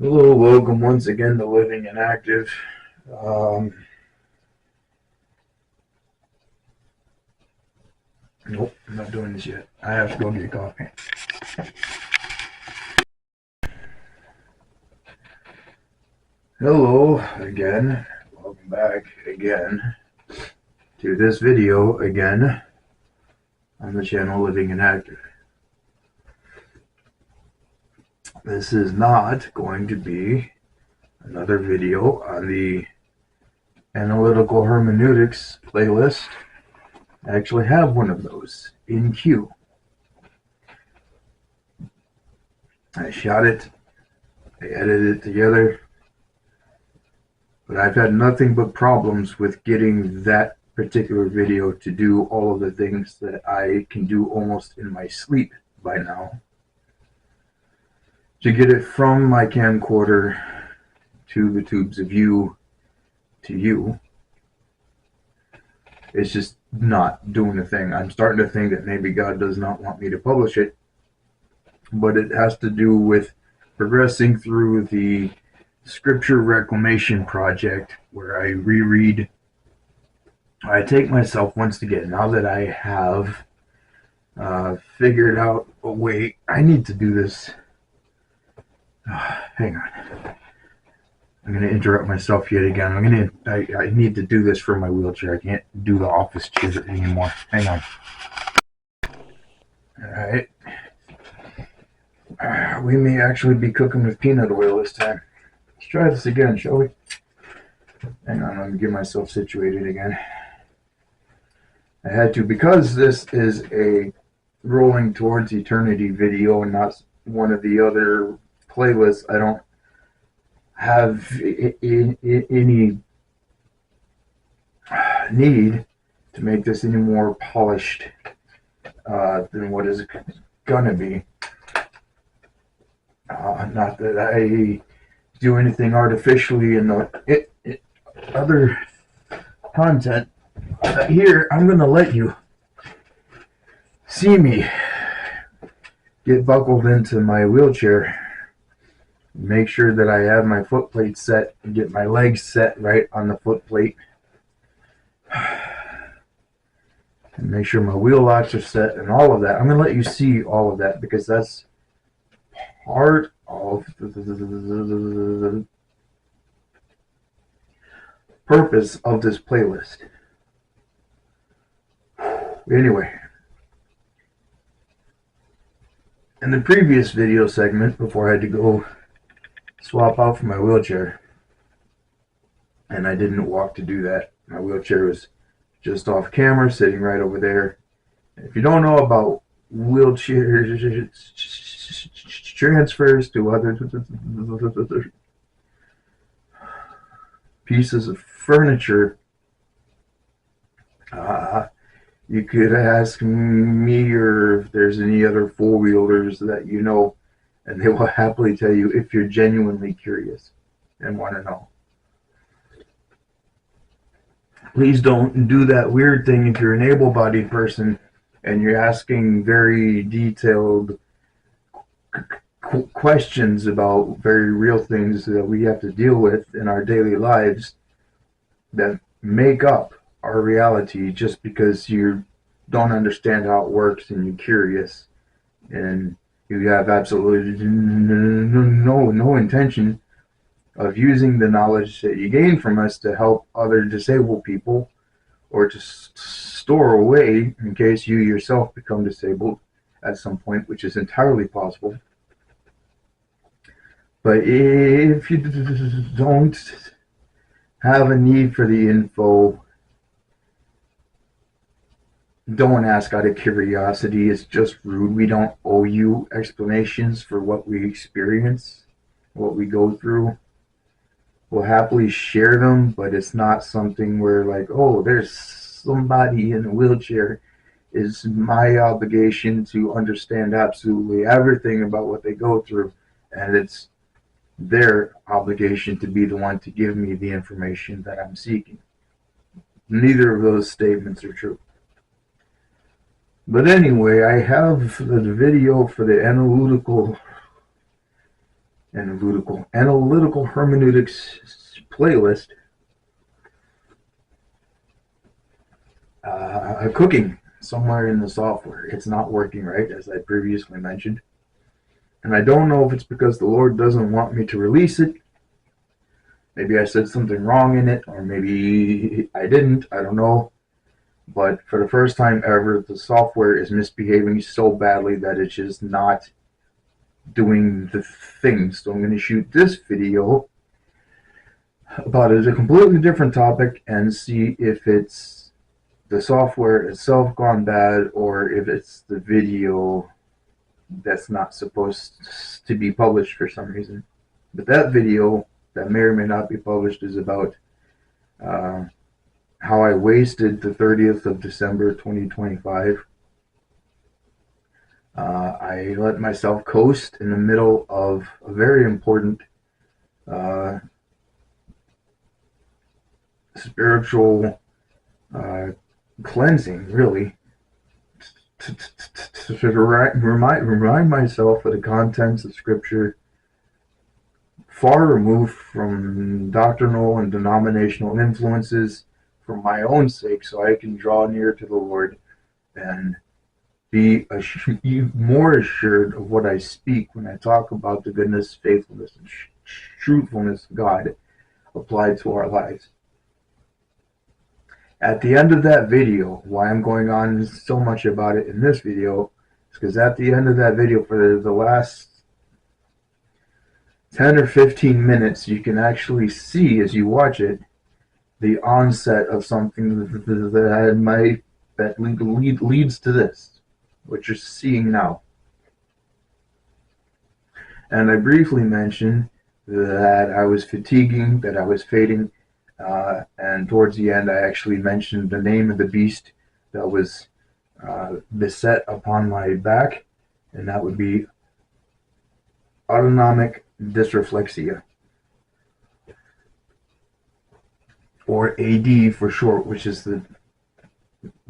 Hello, welcome once again to Living and Active. Nope, I'm not doing this yet. I have to go get coffee. Hello again. Welcome back again to this video again on the channel Living and Active. This is not going to be another video on the Analytical Hermeneutics playlist. I actually have one of those in queue. I shot it, I edited it together, but I've had nothing but problems with getting that particular video to do all of the things that I can do almost in my sleep by now. To get it from my camcorder to the tubes of view to you, it's just not doing the thing. I'm starting to think that maybe God does not want me to publish it, but it has to do with progressing through the Scripture Reclamation Project, where I reread. I take myself once again, now that I have figured out a way. I need to do this. Hang on. I'm going to interrupt myself yet again. I need to do this for my wheelchair. I can't do the office chair anymore. Hang on. Alright. We may actually be cooking with peanut oil this time. Let's try this again, shall we? Hang on, let me get myself situated again. I had to, because this is a Rolling Towards Eternity video and not one of the other playlists. I don't have any need to make this any more polished than what is gonna be. Not that I do anything artificially in the other content. Here, I'm gonna let you see me get buckled into my wheelchair. Make sure that I have my foot plate set and get my legs set right on the foot plate. And make sure my wheel locks are set and all of that. I'm going to let you see all of that because that's part of the purpose of this playlist. Anyway, in the previous video segment, before I had to go swap out for my wheelchair, and I didn't walk to do that. My wheelchair was just off camera, sitting right over there. If you don't know about wheelchair transfers to other pieces of furniture, you could ask me, or if there's any other four-wheelers that you know, and they will happily tell you if you're genuinely curious and want to know. Please don't do that weird thing if you're an able-bodied person and you're asking very detailed questions about very real things that we have to deal with in our daily lives that make up our reality just because you don't understand how it works and you're curious and you have absolutely no intention of using the knowledge that you gain from us to help other disabled people or to store away in case you yourself become disabled at some point, which is entirely possible. But if you don't have a need for the info, don't ask out of curiosity. It's just rude. We don't owe you explanations for what we experience, what we go through. We'll happily share them, but it's not something where like, oh, there's somebody in a wheelchair. It's my obligation to understand absolutely everything about what they go through, and it's their obligation to be the one to give me the information that I'm seeking. Neither of those statements are true. But anyway, I have the video for the analytical analytical hermeneutics playlist, cooking somewhere in the software. It's not working right, as I previously mentioned. And I don't know if it's because the Lord doesn't want me to release it. Maybe I said something wrong in it, or maybe I didn't. I don't know. But for the first time ever, the software is misbehaving so badly that it's just not doing the thing. So I'm going to shoot this video about a completely different topic and see if it's the software itself gone bad or if it's the video that's not supposed to be published for some reason. But that video that may or may not be published is about how I wasted the 30th of December 2025. I let myself coast in the middle of a very important spiritual cleansing, really, to remind myself of the contents of Scripture, far removed from doctrinal and denominational influences, for my own sake, so I can draw near to the Lord and be more assured of what I speak when I talk about the goodness, faithfulness, and truthfulness of God applied to our lives. At the end of that video, why I'm going on so much about it in this video is because at the end of that video, for the last 10 or 15 minutes, you can actually see, as you watch it, the onset of something that leads to this, what you're seeing now. And I briefly mentioned that I was fatiguing, that I was fading, and towards the end I actually mentioned the name of the beast that was beset upon my back, and that would be Autonomic Dysreflexia, or AD for short, which is the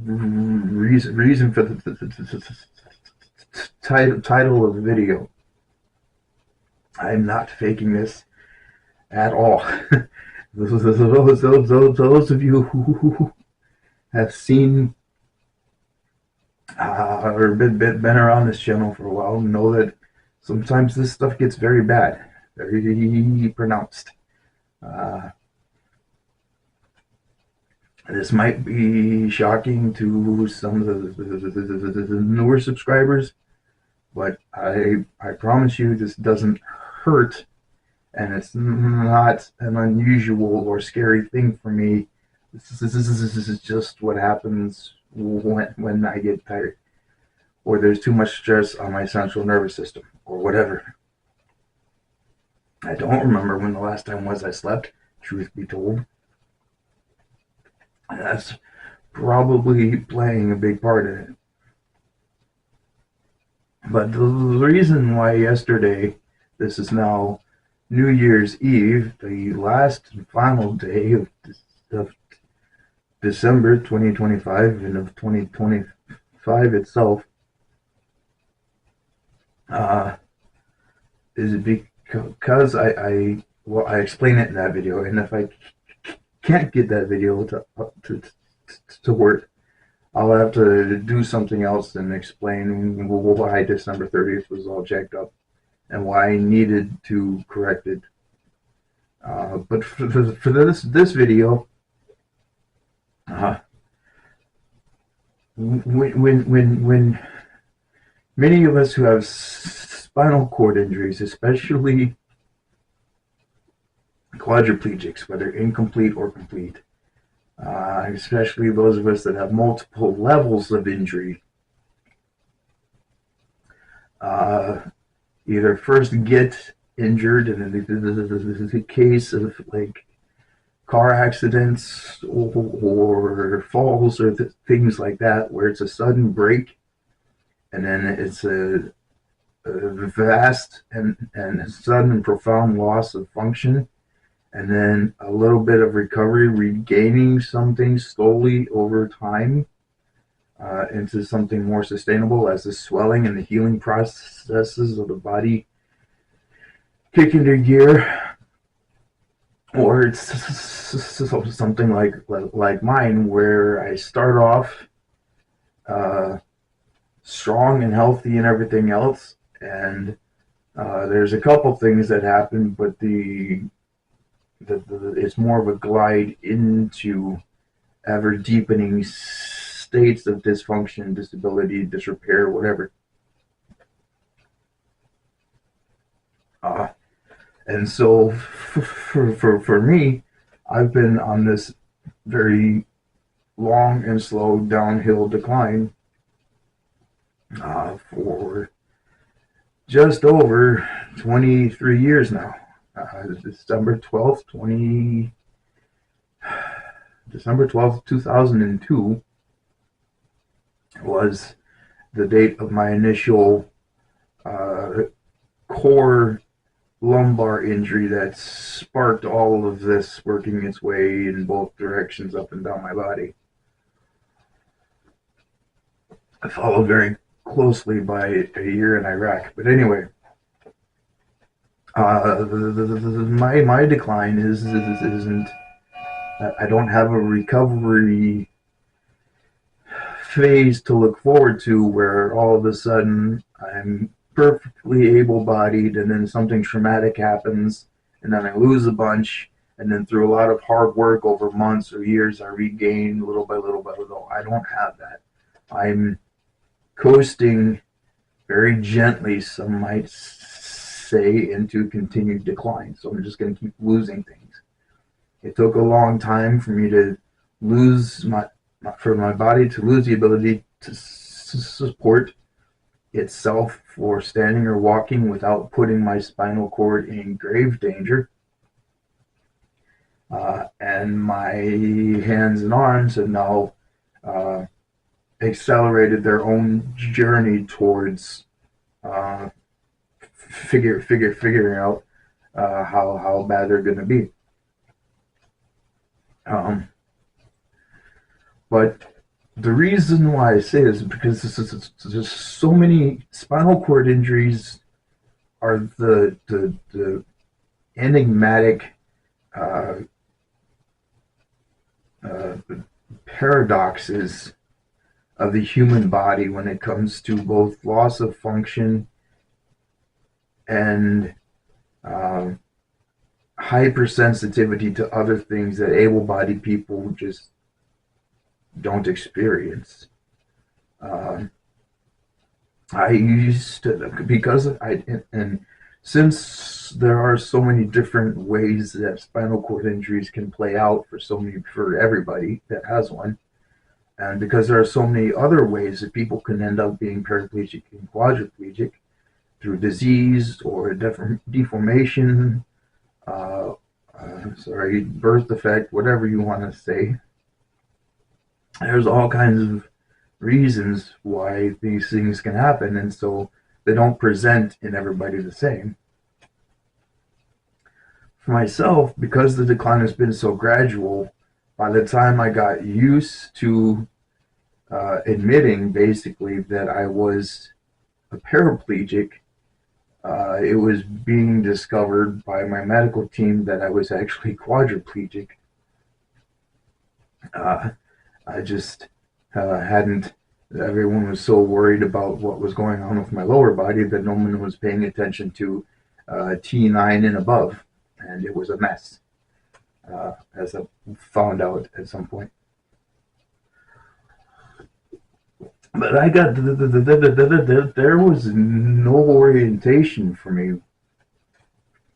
reason for the title of the video. I'm not faking this at all. Those of you who have seen or been around this channel for a while know that sometimes this stuff gets very bad, very pronounced. This might be shocking to some of the newer subscribers, but I promise you this doesn't hurt, and it's not an unusual or scary thing for me. This is just what happens when I get tired, or there's too much stress on my central nervous system, or whatever. I don't remember when the last time was I slept, truth be told. That's probably playing a big part in it. But the reason why yesterday, this is now New Year's Eve, the last and final day of December 2025 and of 2025 itself, is because I explain it in that video, and if I can't get that video to work, I'll have to do something else and explain why December 30th was all jacked up and why I needed to correct it. But for this video, when many of us who have spinal cord injuries, especially quadriplegics, whether incomplete or complete, especially those of us that have multiple levels of injury, either first get injured in the case of like car accidents or falls or things like that, where it's a sudden break and then it's a vast and sudden and profound loss of function, and then a little bit of recovery, regaining something slowly over time into something more sustainable as the swelling and the healing processes of the body kick into gear, or it's something like mine, where I start off strong and healthy and everything else, and there's a couple things that happen, but it's more of a glide into ever deepening states of dysfunction, disability, disrepair, whatever. And so for me, I've been on this very long and slow downhill decline for just over 23 years now. December 12th, 2002 was the date of my initial core lumbar injury that sparked all of this working its way in both directions up and down my body. Followed very closely by a year in Iraq. But anyway, my decline isn't. I don't have a recovery phase to look forward to where all of a sudden I'm perfectly able-bodied, and then something traumatic happens, and then I lose a bunch, and then through a lot of hard work over months or years, I regain little by little by little. I don't have that. I'm coasting very gently, some might say, into continued decline. So I'm just going to keep losing things. It took a long time for me to lose for my body to lose the ability to support itself for standing or walking without putting my spinal cord in grave danger. And my hands and arms have now accelerated their own journey towards figuring out how bad they're going to be. But the reason why I say this is because there's so many spinal cord injuries are the enigmatic paradoxes of the human body when it comes to both loss of function and hypersensitivity to other things that able-bodied people just don't experience. I used to, because and since there are so many different ways that spinal cord injuries can play out for everybody that has one, and because there are so many other ways that people can end up being paraplegic and quadriplegic through disease or deformation, birth defect, whatever you want to say. There's all kinds of reasons why these things can happen, and so they don't present in everybody the same. For myself, because the decline has been so gradual, by the time I got used to admitting basically that I was a paraplegic, it was being discovered by my medical team that I was actually quadriplegic. I just hadn't. Everyone was so worried about what was going on with my lower body that no one was paying attention to T9 and above, and it was a mess, as I found out at some point. But I got there was no orientation for me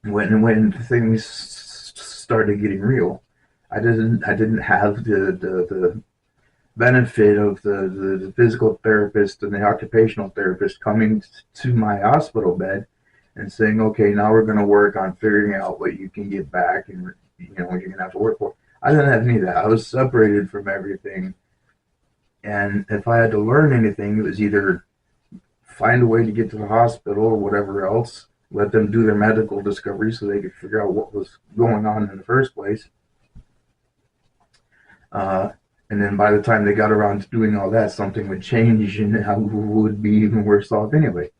when things started getting real. I didn't have the benefit of the physical therapist and the occupational therapist coming to my hospital bed and saying, okay, now we're going to work on figuring out what you can get back and what you're going to have to work for. I didn't have any of that. I was separated from everything. And if I had to learn anything, it was either find a way to get to the hospital or whatever else, let them do their medical discovery so they could figure out what was going on in the first place. And then by the time they got around to doing all that, something would change and I would be even worse off anyway.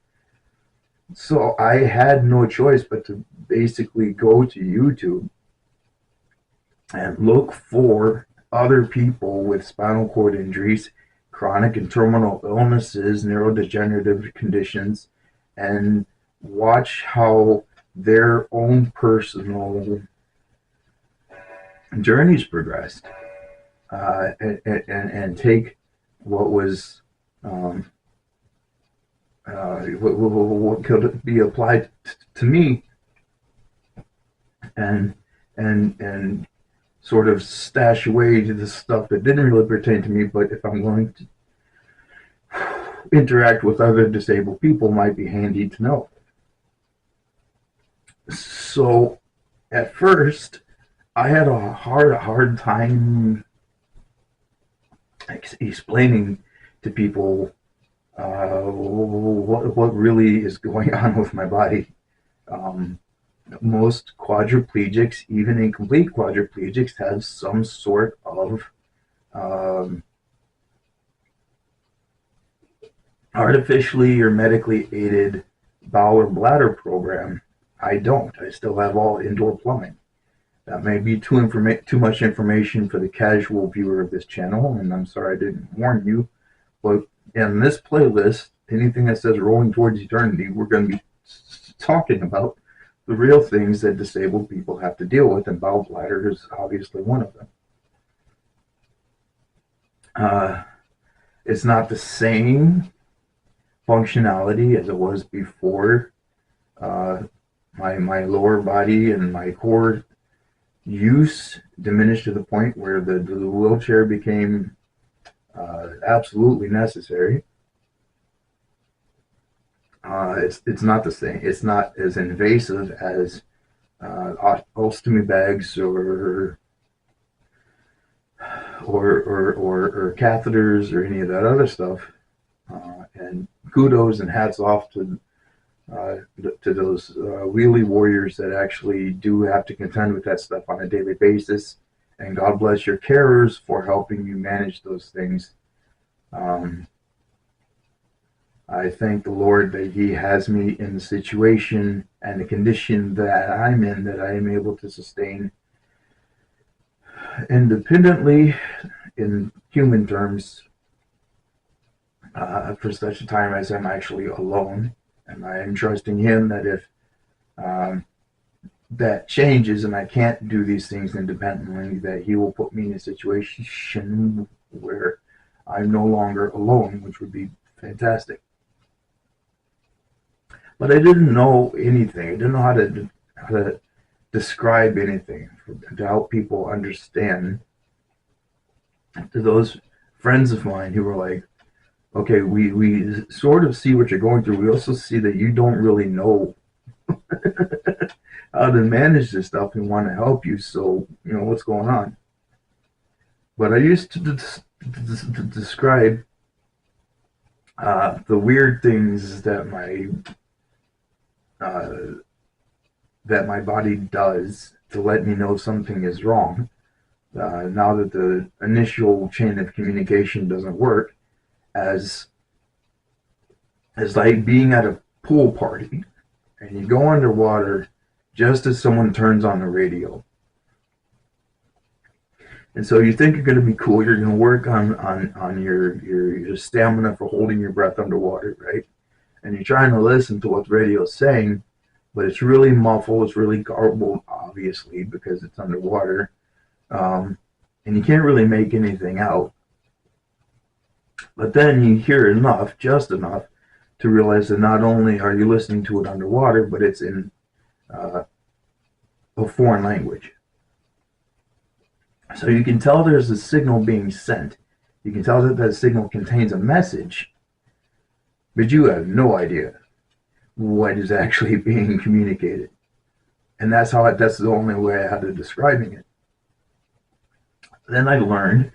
So I had no choice but to basically go to YouTube and look for other people with spinal cord injuries, chronic and terminal illnesses, neurodegenerative conditions, and watch how their own personal journeys progressed, and take what was um, what could be applied to me, and and sort of stash away to the stuff that didn't really pertain to me, but if I'm going to interact with other disabled people, might be handy to know. So at first, I had a hard time explaining to people what really is going on with my body. Um, Most quadriplegics, even incomplete quadriplegics, have some sort of um, artificially or medically aided bowel or bladder program. I don't. I still have all indoor plumbing. That may be too much information for the casual viewer of this channel, and I'm sorry I didn't warn you. But in this playlist, anything that says Rolling Towards Eternity, we're going to be talking about the real things that disabled people have to deal with, and bowel bladder is obviously one of them. Uh, it's not the same functionality as it was before. Uh, my lower body and my core use diminished to the point where the wheelchair became absolutely necessary. It's not the same. It's not as invasive as ostomy bags or catheters or any of that other stuff. And kudos and hats off to those wheelie warriors that actually do have to contend with that stuff on a daily basis. And God bless your carers for helping you manage those things. I thank the Lord that He has me in the situation and the condition that I'm in, that I am able to sustain independently in human terms for such a time as I'm actually alone. And I am trusting Him that if that changes and I can't do these things independently, that He will put me in a situation where I'm no longer alone, which would be fantastic. But I didn't know anything. I didn't know how to describe anything to help people understand. To those friends of mine who were like, okay, we sort of see what you're going through. We also see that you don't really know how to manage this stuff and want to help you. So, what's going on? But I used to describe the weird things that my body does to let me know something is wrong. Now that the initial chain of communication doesn't work, as like being at a pool party and you go underwater just as someone turns on the radio. And so you think you're going to be cool, you're going to work on your stamina for holding your breath underwater, right? And you're trying to listen to what the radio is saying, but it's really muffled, it's really garbled, obviously, because it's underwater. And you can't really make anything out. But then you hear enough, just enough, to realize that not only are you listening to it underwater, but it's in a foreign language. So you can tell there's a signal being sent. You can tell that signal contains a message, but you have no idea what is actually being communicated. And that's the only way I had of describing it. Then I learned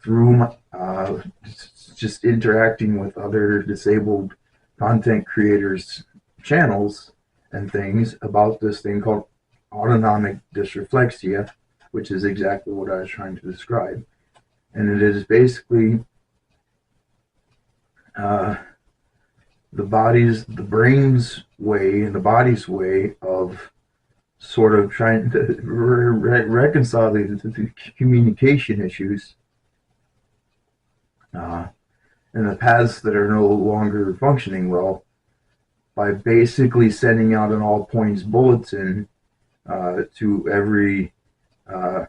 through just interacting with other disabled content creators' channels and things about this thing called Autonomic Dysreflexia, which is exactly what I was trying to describe. And it is basically the brain's way and the body's way of sort of trying to reconcile the communication issues, uh, and the paths that are no longer functioning well, by basically sending out an all points bulletin to every uh,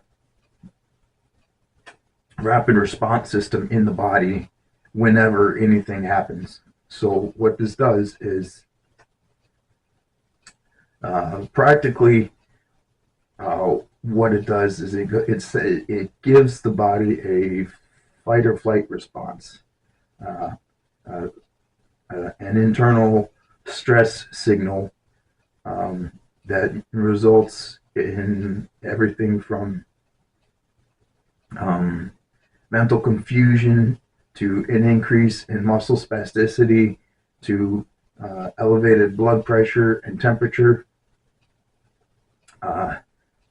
rapid response system in the body whenever anything happens. So what this does is practically what it does is it gives the body a fight or flight response, uh, uh, an internal stress signal that results in everything from mental confusion to an increase in muscle spasticity to elevated blood pressure and temperature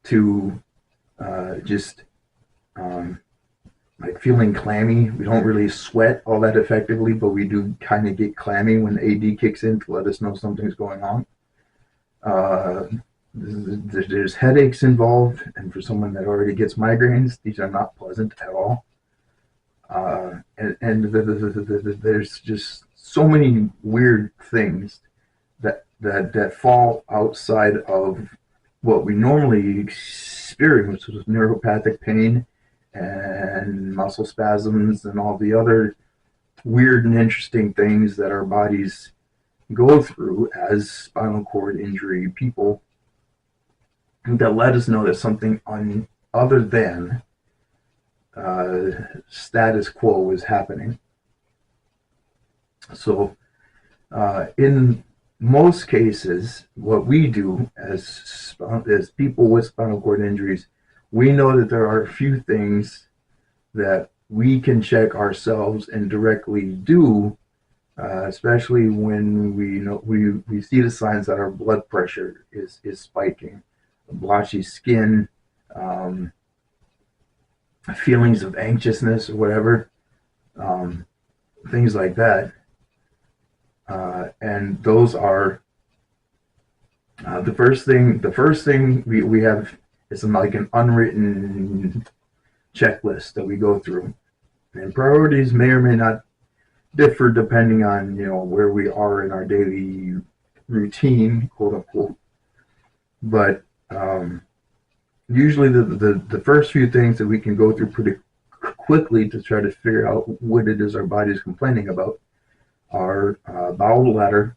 to just like feeling clammy. We don't really sweat all that effectively, but we do kind of get clammy when the AD kicks in to let us know something's going on. There's headaches involved, and for someone that already gets migraines, these are not pleasant at all. And there's just so many weird things that fall outside of what we normally experience with neuropathic pain and muscle spasms and all the other weird and interesting things that our bodies go through as spinal cord injury people, that let us know that something other than status quo is happening. So in most cases, what we do as people with spinal cord injuries, we know that there are a few things that we can check ourselves and directly do, especially when we see the signs that our blood pressure is spiking, blotchy skin, feelings of anxiousness or whatever, things like that. And those are the first thing we have is like an unwritten checklist that we go through, and priorities may or may not differ depending on where we are in our daily routine, quote unquote. But usually the first few things that we can go through pretty quickly to try to figure out what it is our body is complaining about are bowel bladder,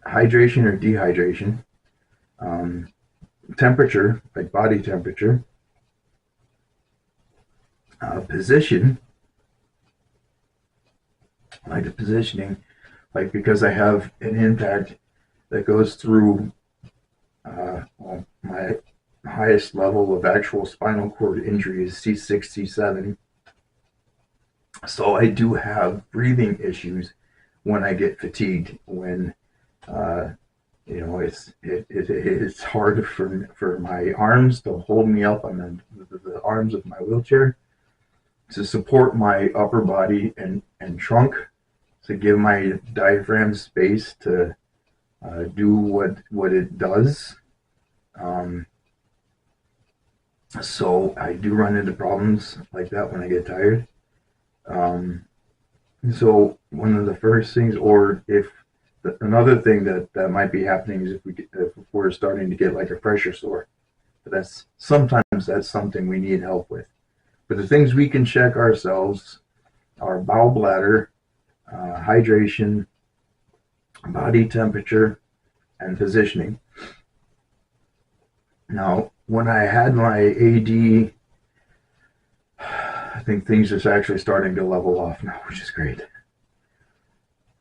hydration or dehydration, temperature, like body temperature, position, like the positioning, like because I have an impact that goes through well, my highest level of actual spinal cord injury is C6, C7. So I do have breathing issues when I get fatigued, when it's hard for my arms to hold me up on the arms of my wheelchair, to support my upper body and trunk, to give my diaphragm space to do what it does. So I do run into problems like that when I get tired. So one of the first things, or if another thing that might be happening is if we're starting to get like a pressure sore. But sometimes that's something we need help with. But the things we can check ourselves are bowel bladder, hydration, body temperature, and positioning. Now, when I had my AD, I think things are actually starting to level off now, which is great.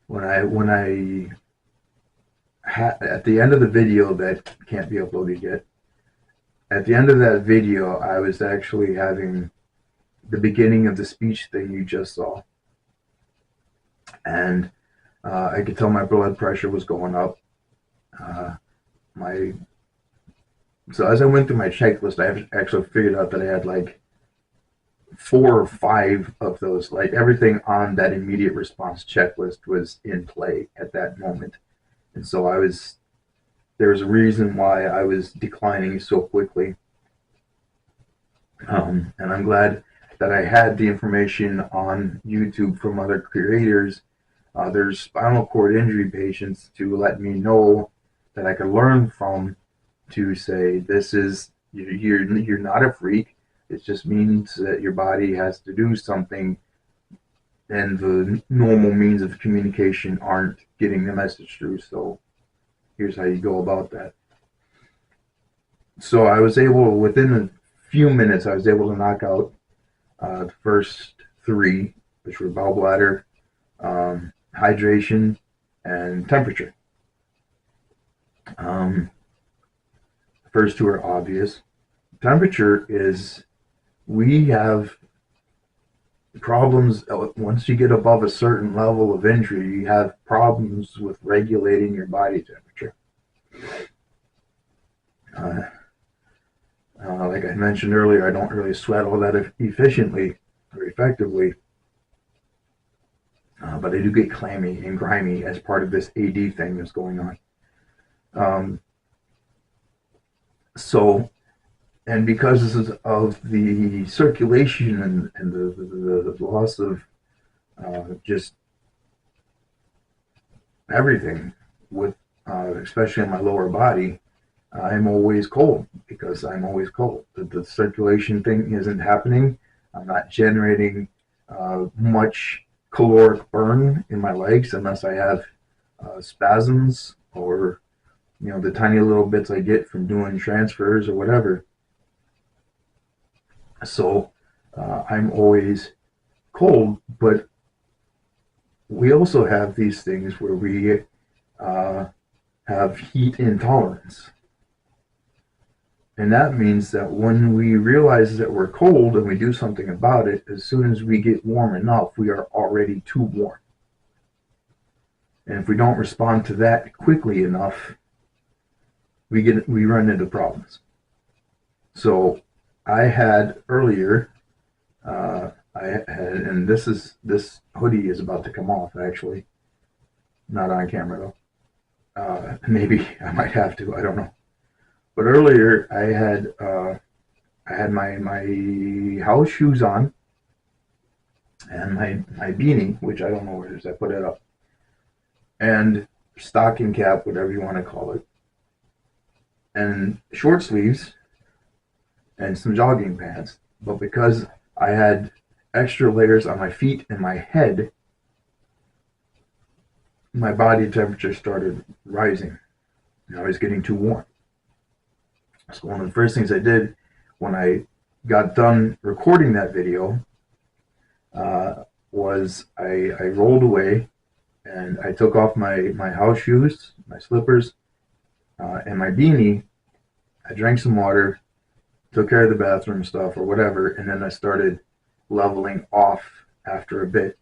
When I at the end of the video that can't be uploaded yet, at the end of that video, I was actually having the beginning of the speech thing you just saw, and I could tell my blood pressure was going up. My So as I went through my checklist, I actually figured out that I had like 4 or 5 of those. Like everything on that immediate response checklist was in play at that moment. And so there was a reason why I was declining so quickly. And I'm glad that I had the information on YouTube from other creators, other spinal cord injury patients, to let me know that I could learn from, to say, this is, you're not a freak. It just means that your body has to do something, and the normal means of communication aren't getting the message through. So here's how you go about that. So I was able, within a few minutes, I was able to knock out the first 3, which were gallbladder, hydration, and temperature. The first 2 are obvious. Temperature is, we have problems once you get above a certain level of injury. You have problems with regulating your body temperature. Like I mentioned earlier, I don't really sweat all that efficiently or effectively, but I do get clammy and grimy as part of this AD thing that's going on. So, and because of the circulation and the loss of just everything, with especially in my lower body, I'm always cold, because I'm always cold. The circulation thing isn't happening. I'm not generating much caloric burn in my legs unless I have spasms, or the tiny little bits I get from doing transfers or whatever. So I'm always cold. But we also have these things where we have heat intolerance. And that means that when we realize that we're cold and we do something about it, as soon as we get warm enough, we are already too warm. And if we don't respond to that quickly enough, we run into problems. So I had earlier, and this hoodie is about to come off, actually, not on camera though. Maybe I might have to, I don't know. But earlier I had my house shoes on, and my beanie, which I don't know where it is, I put it up, and stocking cap, whatever you want to call it, and short sleeves, and some jogging pants. But because I had extra layers on my feet and my head, my body temperature started rising, and I was getting too warm. So one of the first things I did when I got done recording that video was I rolled away, and I took off my house shoes, my slippers, and my beanie. I drank some water, took care of the bathroom stuff or whatever, and then I started leveling off after a bit.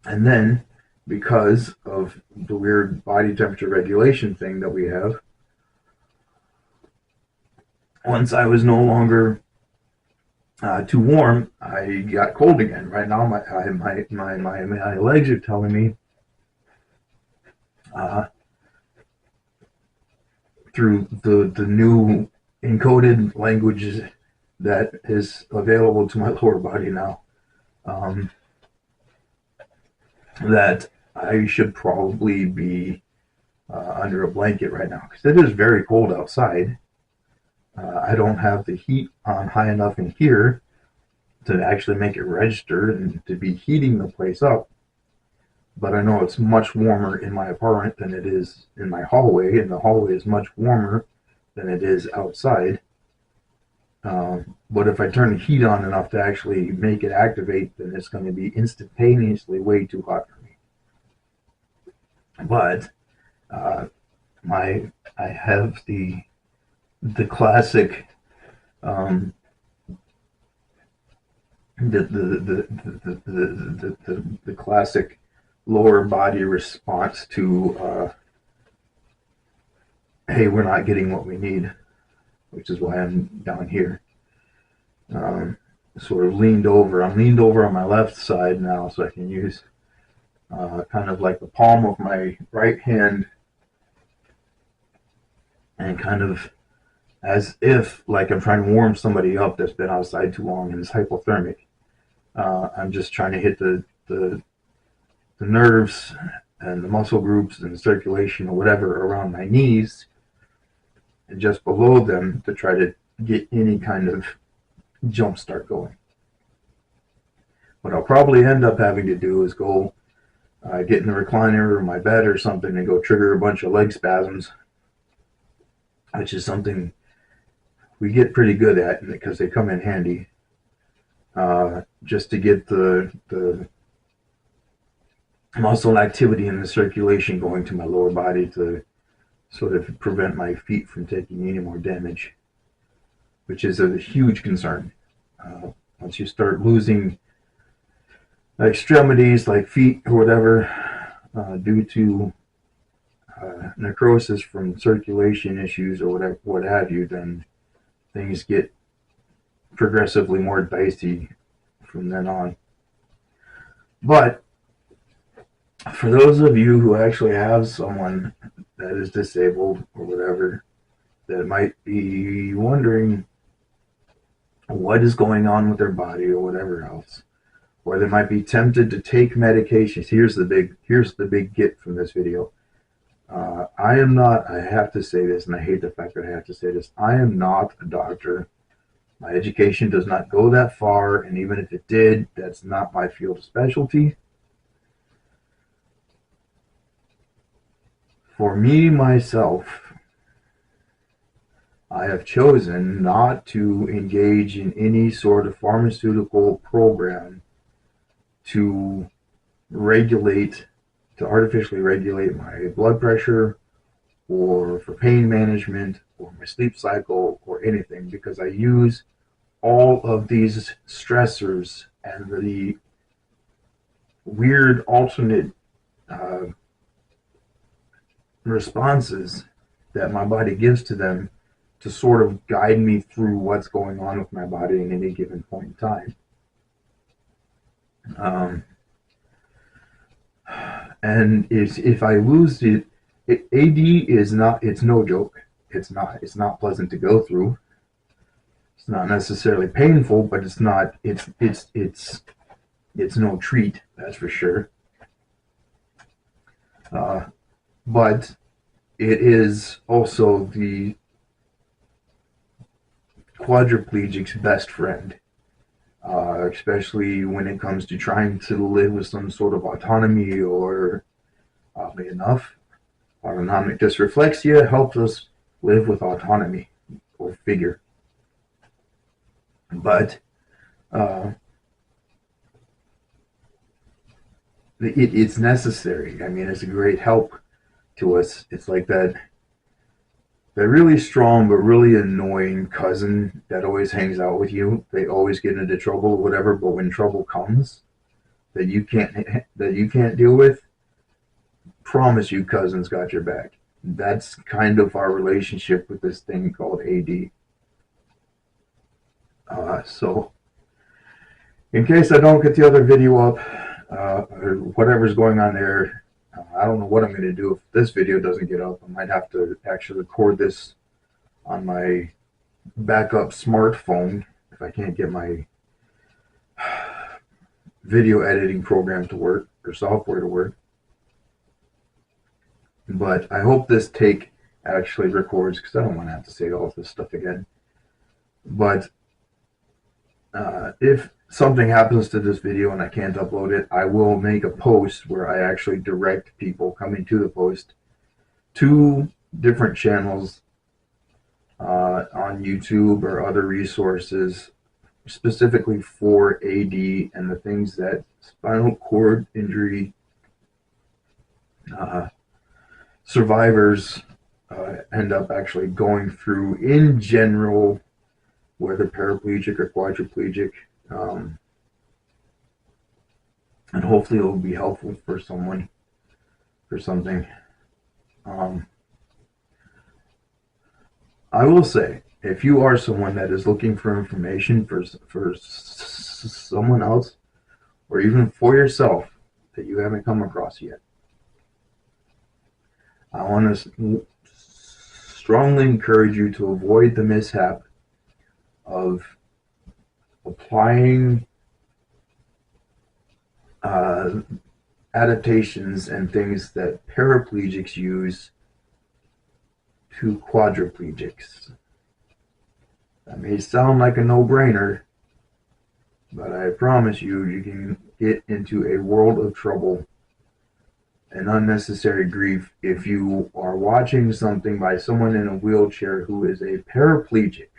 And then, because of the weird body temperature regulation thing that we have, once I was no longer too warm, I got cold again. Right now, my legs are telling me through the new encoded languages that is available to my lower body now, that I should probably be under a blanket right now, because it is very cold outside. I don't have the heat on high enough in here to actually make it register and to be heating the place up. But I know it's much warmer in my apartment than it is in my hallway, and the hallway is much warmer than it is outside. But if I turn the heat on enough to actually make it activate, then it's going to be instantaneously way too hot for me. But I have the classic the classic lower body response to hey, we're not getting what we need, which is why I'm down here. Sort of leaned over. I'm leaned over on my left side now, so I can use kind of like the palm of my right hand, and kind of as if like I'm trying to warm somebody up that's been outside too long and is hypothermic. I'm just trying to hit the nerves and the muscle groups and the circulation or whatever around my knees and just below them to try to get any kind of jump start going. What I'll probably end up having to do is go get in the recliner or my bed or something and go trigger a bunch of leg spasms, which is something we get pretty good at because they come in handy. Just to get the muscle activity and the circulation going to my lower body to sort of prevent my feet from taking any more damage, which is a huge concern. Once you start losing extremities like feet or whatever due to necrosis from circulation issues or whatever, what have you, then things get progressively more dicey from then on. But for those of you who actually have someone that is disabled or whatever, that might be wondering what is going on with their body or whatever else, or they might be tempted to take medications. Here's the big get from this video. I am not, I have to say this, and I hate the fact that I have to say this, I am not a doctor. My education does not go that far, and even if it did, that's not my field of specialty. For me, myself, I have chosen not to engage in any sort of pharmaceutical program to artificially regulate my blood pressure or for pain management or my sleep cycle or anything, because I use all of these stressors and the weird alternate responses that my body gives to them to sort of guide me through what's going on with my body in any given point in time. And if I lose it, AD is not, it's no joke. It's not pleasant to go through. It's not necessarily painful, but it's no treat, that's for sure. But it is also the quadriplegic's best friend, especially when it comes to trying to live with some sort of autonomy, or oddly enough, autonomic dysreflexia helps us live with autonomy or figure. But it's necessary. I mean, it's a great help to us. It's like that really strong but really annoying cousin that always hangs out with you. They always get into trouble or whatever, but when trouble comes that you can't deal with, promise you cousin's got your back. That's kind of our relationship with this thing called AD. So in case I don't get the other video up, or whatever's going on there, I don't know what I'm going to do if this video doesn't get up. I might have to actually record this on my backup smartphone if I can't get my video editing program to work or software to work. But I hope this take actually records, because I don't want to have to say all this stuff again. But if something happens to this video and I can't upload it, I will make a post where I actually direct people coming to the post to different channels on YouTube or other resources specifically for AD and the things that spinal cord injury survivors end up actually going through in general, whether paraplegic or quadriplegic, and hopefully it will be helpful for someone, for something. I will say, if you are someone that is looking for information for someone else, or even for yourself that you haven't come across yet, I want to strongly encourage you to avoid the mishap of applying uh, adaptations and things that paraplegics use to quadriplegics. That may sound like a no-brainer, but I promise you, you can get into a world of trouble and unnecessary grief if you are watching something by someone in a wheelchair who is a paraplegic.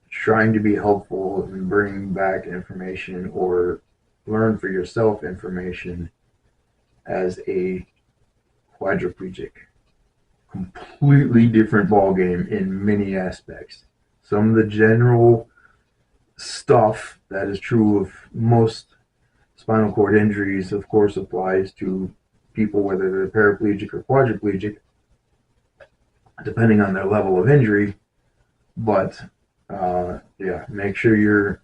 Trying to be helpful and bring back information or learn for yourself information as a quadriplegic. Completely different ballgame in many aspects. Some of the general stuff that is true of most spinal cord injuries, of course, applies to people whether they're paraplegic or quadriplegic, depending on their level of injury. But yeah, make sure you're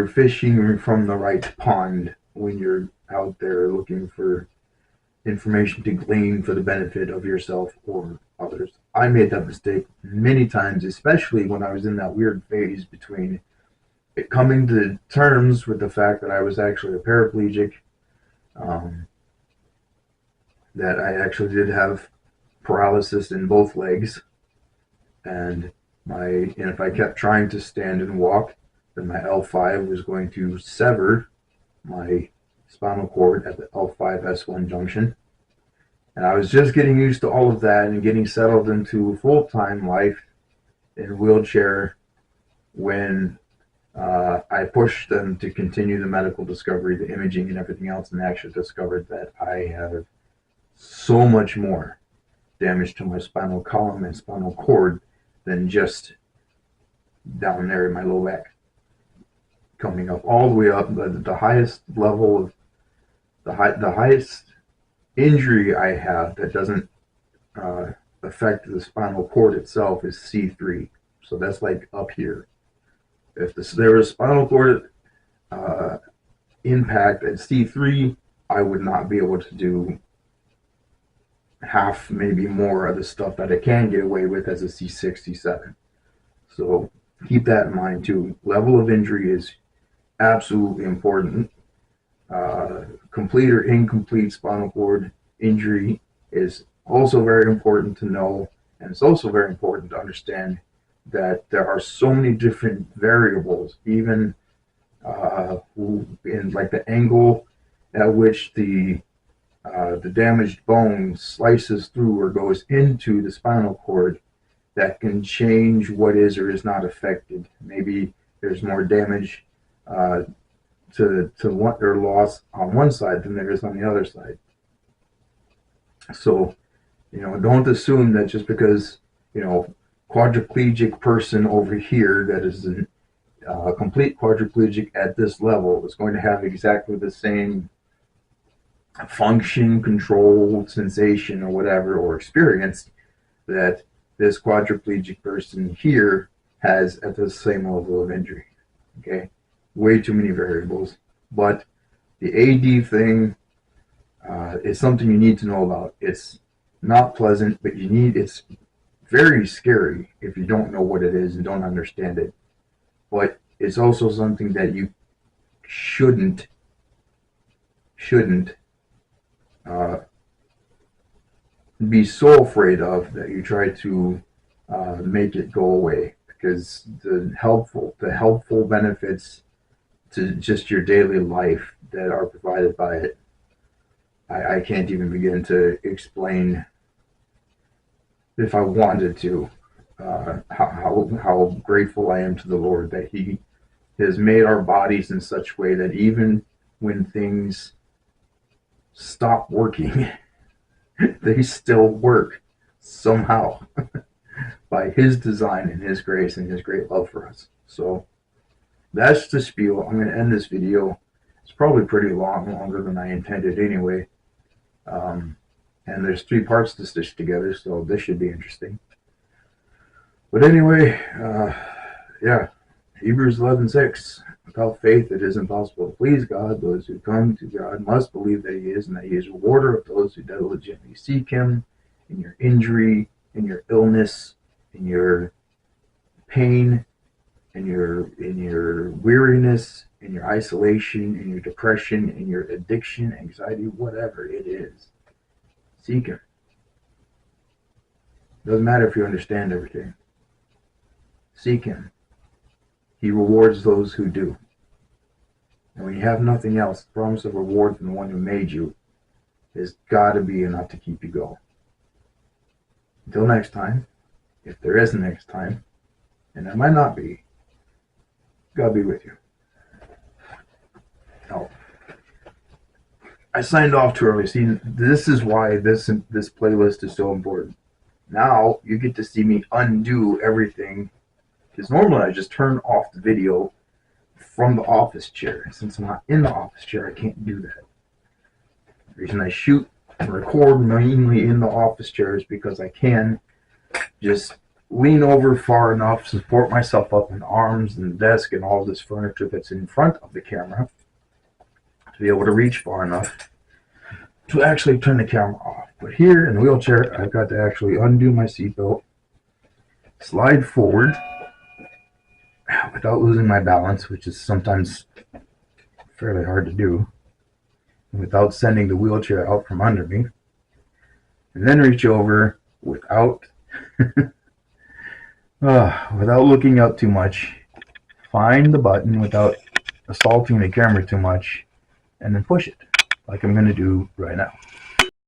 fishing from the right pond when you're out there looking for information to glean for the benefit of yourself or others. I made that mistake many times, especially when I was in that weird phase between it coming to terms with the fact that I was actually a paraplegic, um, that I actually did have paralysis in both legs, and if I kept trying to stand and walk, then my L5 was going to sever my spinal cord at the L5S1 junction. And I was just getting used to all of that and getting settled into full-time life in a wheelchair when I pushed them to continue the medical discovery, the imaging and everything else, and actually discovered that I have so much more damage to my spinal column and spinal cord than just down there in my low back. Coming up all the way up, the highest level of the highest injury I have that doesn't affect the spinal cord itself is C3. So that's like up here. If there was spinal cord impact at C3, I would not be able to do half, maybe more of the stuff that I can get away with as a C6, C7. So keep that in mind too. Level of injury is absolutely important. Complete or incomplete spinal cord injury is also very important to know, and it's also very important to understand that there are so many different variables, even in like the angle at which the damaged bone slices through or goes into the spinal cord, that can change what is or is not affected. Maybe there's more damage to what or loss on one side than there is on the other side. So, don't assume that just because, quadriplegic person over here that is a complete quadriplegic at this level is going to have exactly the same function, control, sensation, or whatever, or experience that this quadriplegic person here has at the same level of injury. Okay? Way too many variables. But the AD thing is something you need to know about. It's not pleasant, but it's very scary if you don't know what it is and don't understand it. But it's also something that you shouldn't be so afraid of that you try to make it go away, because the helpful benefits to just your daily life that are provided by it, I can't even begin to explain if I wanted to. How grateful I am to the Lord that He has made our bodies in such a way that even when things stop working, they still work somehow by His design and His grace and His great love for us. So that's the spiel. I'm going to end this video. It's probably pretty long, longer than I intended anyway. And there's 3 parts to stitch together, so this should be interesting. But anyway, yeah, Hebrews 11:6. Without faith, it is impossible to please God. Those who come to God must believe that He is, and that He is a rewarder of those who diligently seek Him. In your injury, in your illness, in your pain, in your weariness, in your isolation, in your depression, in your addiction, anxiety, whatever it is, seek Him. Doesn't matter if you understand everything. Seek Him. He rewards those who do. And when you have nothing else, the promise of reward from the one who made you has got to be enough to keep you going. Until next time, if there is a next time, and there might not be, God be with you. Now, I signed off too early. See, this is why this playlist is so important. Now you get to see me undo everything, because normally I just turn off the video from the office chair. Since I'm not in the office chair, I can't do that. The reason I shoot and record mainly in the office chair is because I can just lean over far enough, support myself up in arms and the desk and all this furniture that's in front of the camera to be able to reach far enough to actually turn the camera off. But here in the wheelchair, I've got to actually undo my seatbelt, slide forward without losing my balance, which is sometimes fairly hard to do, and without sending the wheelchair out from under me, and then reach over without without looking out too much, find the button without assaulting the camera too much, and then push it like I'm going to do right now.